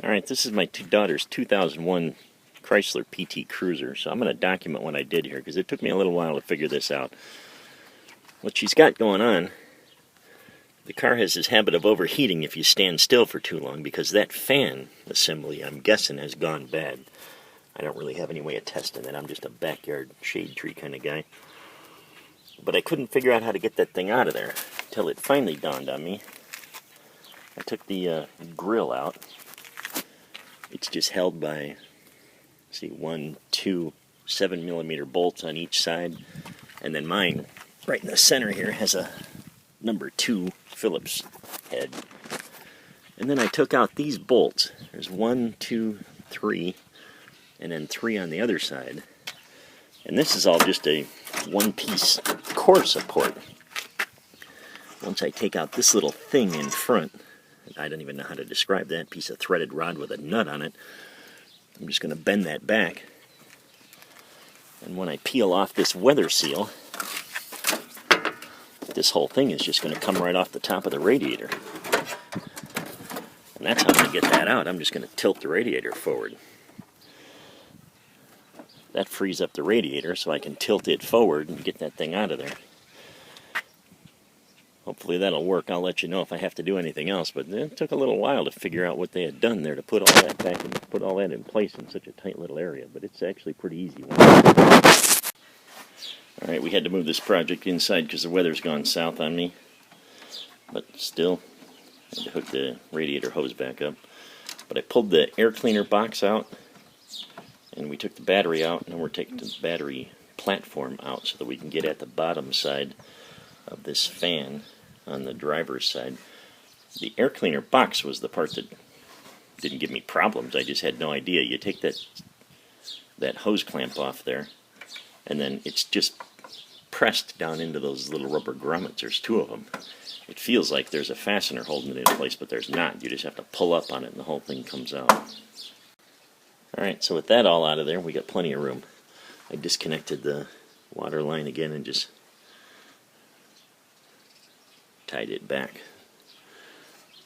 Alright, this is my daughter's 2001 Chrysler PT Cruiser, so I'm going to document what I did here because it took me a little while to figure this out. What she's got going on, the car has this habit of overheating if you stand still for too long because that fan assembly, I'm guessing, has gone bad. I don't really have any way of testing it. I'm just a backyard shade tree kind of guy. But I couldn't figure out how to get that thing out of there until it finally dawned on me. I took the grill out. It's just held by, see, 1, 2 7mm bolts on each side. And then mine, right in the center here, has a number 2 Phillips head. And then I took out these bolts. There's 1, 2, 3, and then 3 on the other side. And this is all just a one-piece core support. Once I take out this little thing in front, I don't even know how to describe that, piece of threaded rod with a nut on it, I'm just going to bend that back. And when I peel off this weather seal, this whole thing is just going to come right off the top of the radiator. And that's how I'm going to get that out. I'm just going to tilt the radiator forward. That frees up the radiator so I can tilt it forward and get that thing out of there. Hopefully that'll work. I'll let you know if I have to do anything else, but it took a little while to figure out what they had done there to put all that back and put all that in place in such a tight little area, but it's actually pretty easy. Alright, we had to move this project inside because the weather's gone south on me, but still, I had to hook the radiator hose back up. But I pulled the air cleaner box out, and we took the battery out, and we're taking the battery platform out so that we can get at the bottom side of this fan on the driver's side. The air cleaner box was the part that didn't give me problems. I just had no idea. You take that hose clamp off there, and then it's just pressed down into those little rubber grommets. There's 2 of them. It feels like there's a fastener holding it in place, but there's not. You just have to pull up on it and the whole thing comes out. Alright, so with that all out of there, we got plenty of room. I disconnected the water line again and just tied it back.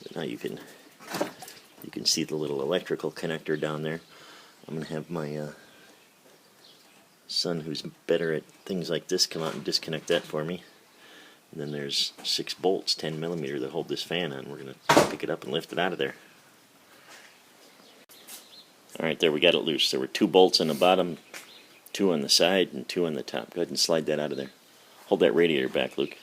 But now you can see the little electrical connector down there. I'm going to have my son, who's better at things like this, come out and disconnect that for me. And then there's 6 bolts, 10mm, that hold this fan on. We're going to pick it up and lift it out of there. Alright, there, we got it loose. There were 2 bolts on the bottom, 2 on the side, and 2 on the top. Go ahead and slide that out of there. Hold that radiator back, Luke.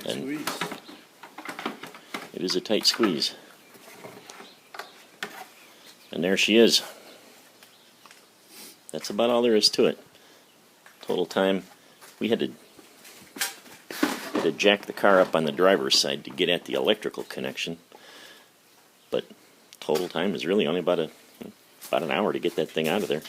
And it is a tight squeeze. And there she is. That's about all there is to it. Total time, we had to jack the car up on the driver's side to get at the electrical connection. But total time is really only about an hour to get that thing out of there.